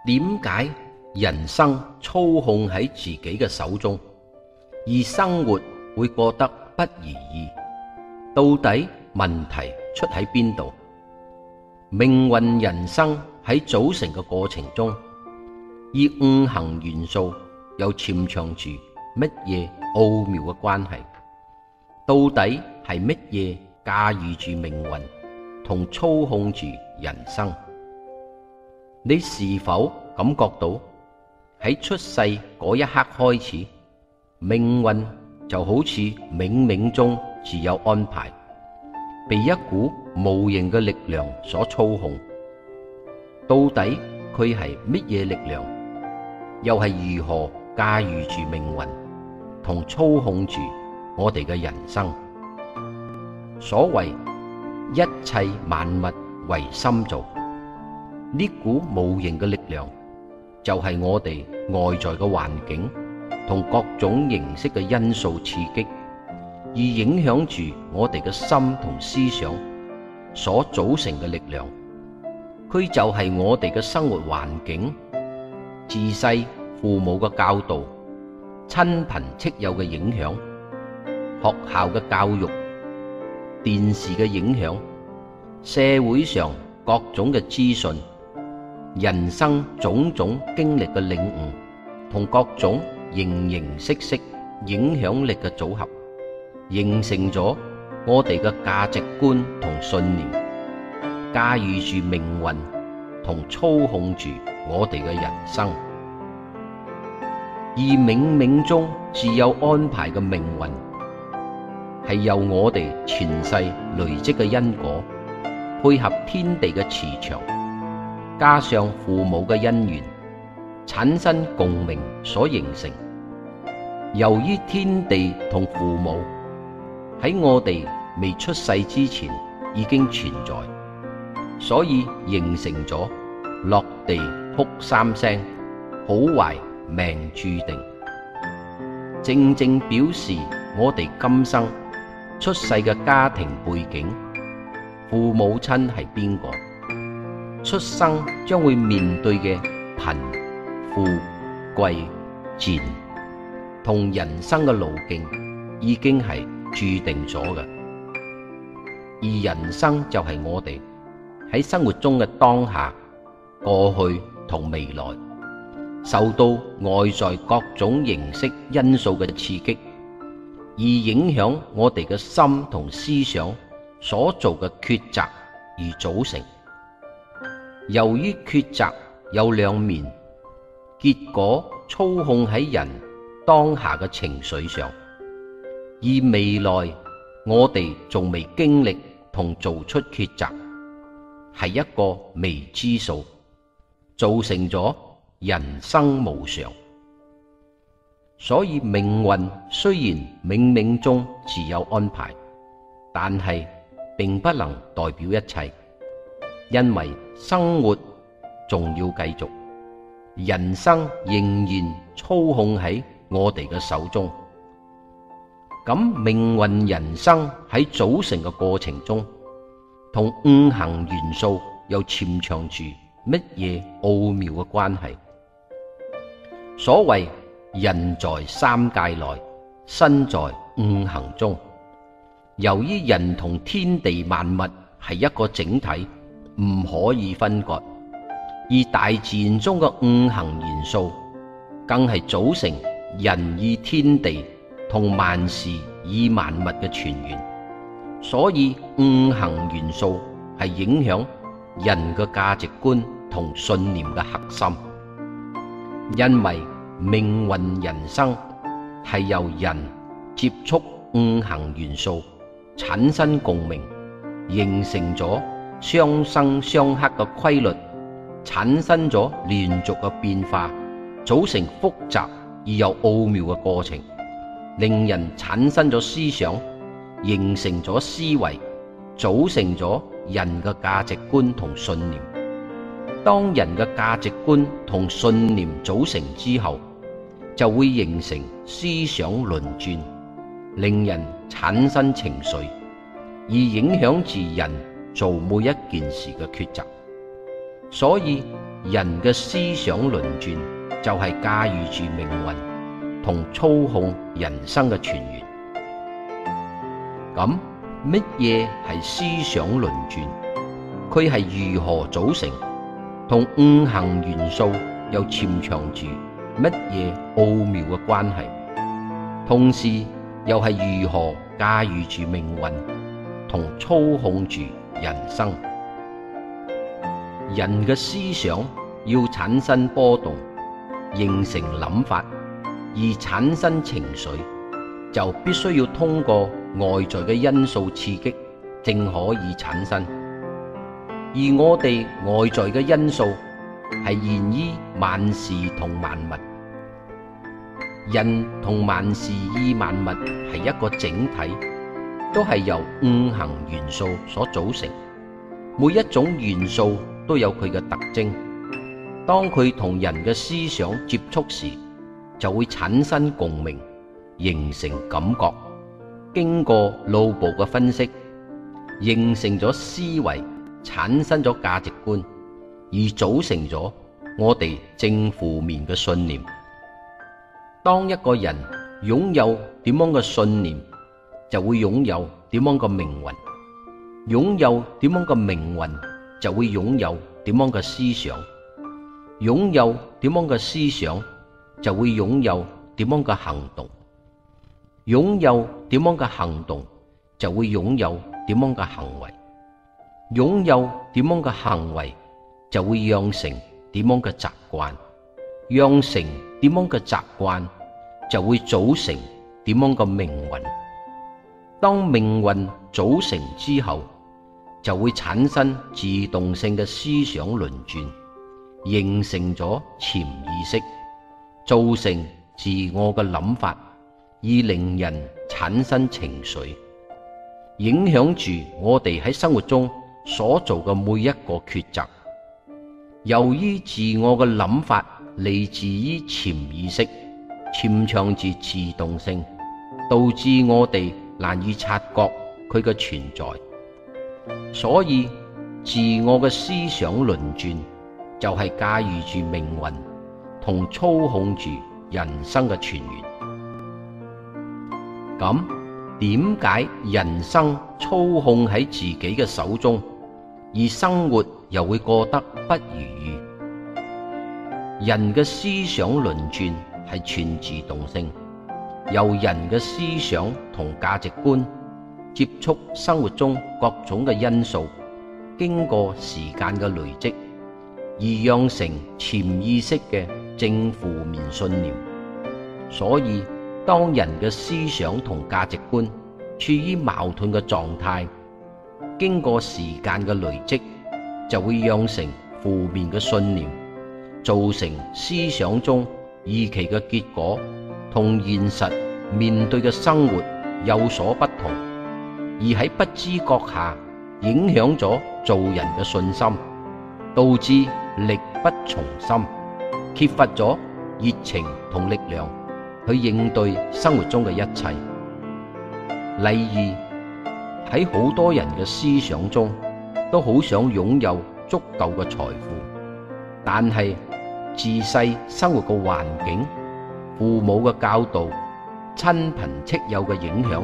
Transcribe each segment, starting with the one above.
點解人生操控喺自己嘅手中，而生活會過得不如意？到底問題出喺邊度？命運人生喺組成嘅過程中，以五行元素又潛藏住乜嘢奧妙嘅關係？到底係乜嘢駕馭住命運同操控住人生？你是否感覺到喺出世嗰一刻開始，命運就好似冥冥中自有安排，被一股無形嘅力量所操控？到底佢係乜嘢力量？又係如何駕馭住命運同操控住我哋嘅人生？所謂一切萬物唯心造，呢股無形嘅力量就係我哋外在嘅環境同各種形式嘅因素刺激，而影響住我哋嘅心同思想所組成嘅力量。佢就係我哋嘅生活環境，自細父母嘅教導、親朋戚友嘅影響、學校嘅教育、電視嘅影響、社會上各種嘅資訊、人生種種經歷嘅領悟同各種形形色色影響力嘅組合，形成咗我哋嘅價值觀同信念，駕馭住命運同操控住我哋嘅人生。而冥冥中自有安排嘅命運，係由我哋前世累積嘅因果，配合天地嘅磁場，加上父母嘅因緣，產生共鳴所形成。由於天地同父母喺我哋未出世之前已經存在，所以形成咗落地哭三聲，好壞命注定，正正表示我哋今生出世嘅家庭背景，父母親係邊個，出生將會面對嘅貧富貴賤同人生嘅路徑已經係注定咗嘅。而人生就係我哋喺生活中嘅當下、過去同未來，受到外在各種形式因素嘅刺激，而影響我哋嘅心同思想所做嘅抉擇而組成。由於抉擇有兩面，結果操控喺人當下嘅情緒上，而未來我哋仲未經歷同做出抉擇，係一個未知數，造成咗人生無常。所以命運雖然冥冥中自有安排，但係並不能代表一切，因為生活仲要繼續，人生仍然操控喺我哋嘅手中。咁命運人生喺組成嘅過程中，同五行元素又潛藏住乜嘢奧妙嘅關係？所謂人在三界內，身在五行中。由於人同天地萬物係一個整體，唔可以分割，而大自然中嘅五行元素更係組成人以天地同萬事以萬物嘅泉源。所以五行元素係影響人嘅價值觀同信念嘅核心。因為命運人生係由人接觸五行元素產生共鳴，形成咗相生相克嘅規律，產生咗連續嘅變化，組成複雜而又奧妙嘅過程，令人產生咗思想，形成咗思維，組成咗人嘅價值觀同信念。當人嘅價值觀同信念組成之後，就會形成思想輪轉，令人產生情緒，而影響住人做每一件事嘅抉擇。所以人嘅思想輪轉就係駕馭住命運同操控人生嘅泉源。咁乜嘢係思想輪轉？佢係如何組成？同五行元素又潛藏住乜嘢奧妙嘅關係？同時又係如何駕馭住命運同操控住人生？人嘅思想要產生波動，形成諗法，而產生情緒，就必須要通過外在嘅因素刺激，正可以產生。而我哋外在嘅因素係源於萬事同萬物，人同萬事與萬物係一個整體，都係由五行元素所組成。每一種元素都有佢嘅特徵，當佢同人嘅思想接觸時，就會產生共鳴，形成感覺，經過腦部嘅分析，形成咗思維，產生咗價值觀，而組成咗我哋正負面嘅信念。當一個人擁有點樣嘅信念，就會擁有點樣嘅命運；擁有點樣嘅命運，就會擁有點樣嘅思想；擁有點樣嘅思想，就會擁有點樣嘅行動；擁有點樣嘅行動，就會擁有點樣嘅行為；擁有點樣嘅行為，就會養成點樣嘅習慣；養成點樣嘅習慣，就會組成點樣嘅命運。當命運組成之後，就會產生自動性嘅思想輪轉，形成咗潛意識，造成自我嘅諗法，而令人產生情緒，影響住我哋喺生活中所做嘅每一個抉擇。由於自我嘅諗法嚟自於潛意識，潛藏住自動性，導致我哋難以察覺佢嘅存在。所以自我嘅思想輪轉就係駕馭住命運同操控住人生嘅泉源。咁點解人生操控喺自己嘅手中，而生活又會過得不如意？人嘅思想輪轉係全自動性，由人嘅思想同價值觀接觸生活中各種嘅因素，經過時間嘅累積，而養成潛意識嘅正負面信念。所以當人嘅思想同價值觀處於矛盾嘅狀態，經過時間嘅累積，就會養成負面嘅信念，造成思想中預期嘅結果同現實面對嘅生活有所不同，而喺不知覺下影響咗做人嘅信心，導致力不從心，缺乏咗熱情同力量去應對生活中嘅一切。例如喺好多人嘅思想中，都好想擁有足夠嘅財富，但係自細生活嘅環境、父母嘅教導、親朋戚友嘅影響，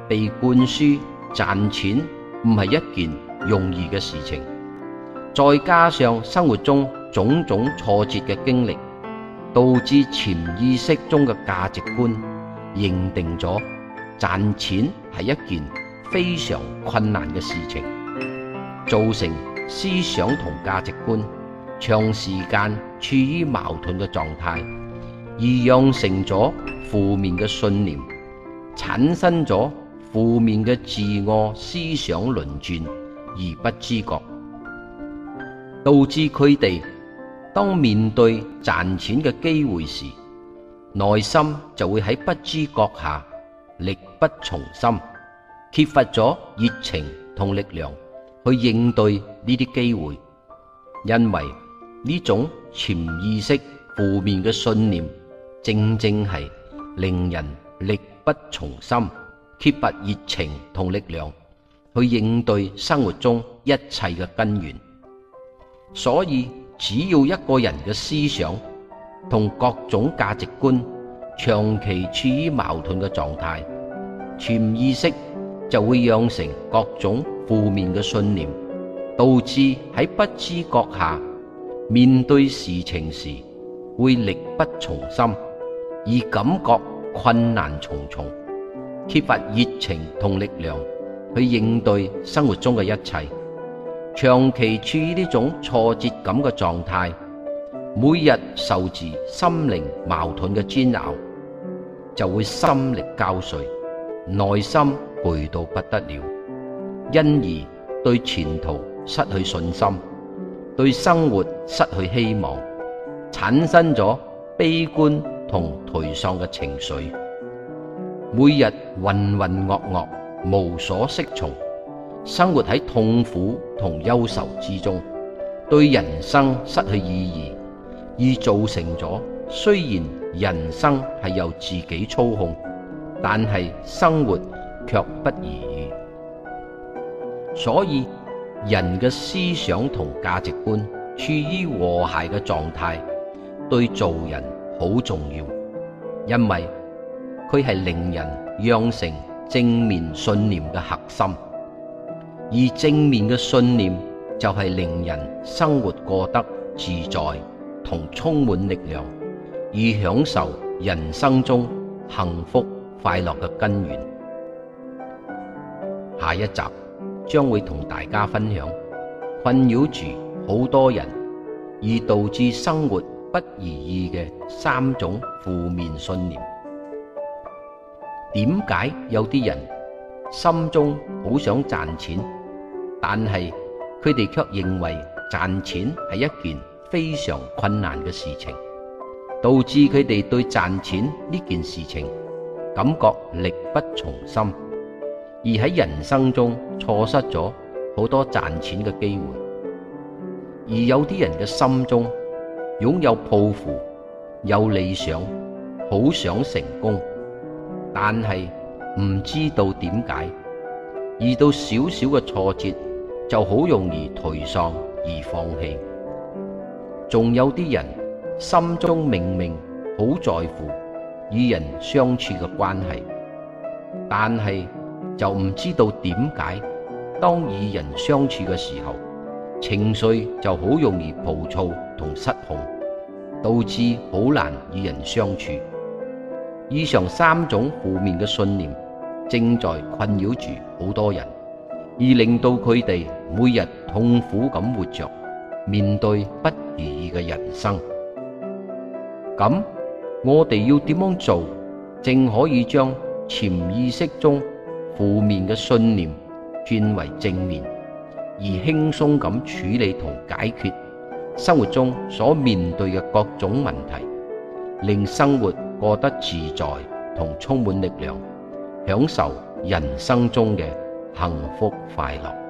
被灌輸賺錢唔係一件容易嘅事情，再加上生活中種種挫折嘅經歷，導致潛意識中嘅價值觀認定咗賺錢係一件非常困難嘅事情，造成思想同價值觀長時間處於矛盾嘅狀態，而養成咗負面嘅信念，產生咗負面嘅自我思想輪轉而不知覺，導致佢哋當面對賺錢嘅機會時，內心就會喺不知覺下力不從心，缺乏咗熱情同力量去應對呢啲機會。因為呢種潛意識負面嘅信念，正正係令人力不從心，缺乏熱情同力量去應對生活中一切嘅根源。所以只要一個人嘅思想同各種價值觀長期處於矛盾嘅狀態，潛意識就會養成各種負面嘅信念，導致喺不知覺下面對事情時會力不從心，而感覺困難重重，缺乏熱情同力量去應對生活中嘅一切。長期處於呢種挫折感嘅狀態，每日受住心靈矛盾嘅煎熬，就會心力交瘁，內心攰到不得了，因而對前途失去信心，對生活失去希望，產生咗悲觀同頹喪嘅情緒，每日渾渾噩噩，無所適從，生活喺痛苦同憂愁之中，對人生失去意義，而造成咗雖然人生係由自己操控，但係生活卻不如意。所以人嘅思想同價值觀處於和諧嘅狀態，對做人好重要，因為佢係令人養成正面信念嘅核心。而正面嘅信念就係令人生活過得自在同充滿力量，而享受人生中幸福快樂嘅根源。下一集將會同大家分享困擾住好多人而導致生活不如意嘅3種負面信念。點解有啲人心中好想賺錢，但係佢哋卻認為賺錢係一件非常困難嘅事情，導致佢哋對賺錢呢件事情感覺力不從心，而喺人生中錯失咗好多賺錢嘅機會。而有啲人嘅心中擁有抱負，有理想，好想成功，但係唔知道點解，遇到少少嘅挫折就好容易頹喪而放棄。仲有啲人心中明明好在乎與人相處嘅關係，但係就唔知道點解，當與人相處嘅時候，情緒就好容易暴躁同失控，導致好難與人相處。以上3種負面嘅信念正在困擾住好多人，而令到佢哋每日痛苦咁活着，面對不如意嘅人生。咁我哋要點樣做，正可以將潛意識中負面嘅信念轉為正面，而輕鬆咁處理同解決生活中所面對嘅各種問題，令生活過得自在同充滿力量，享受人生中嘅幸福快樂。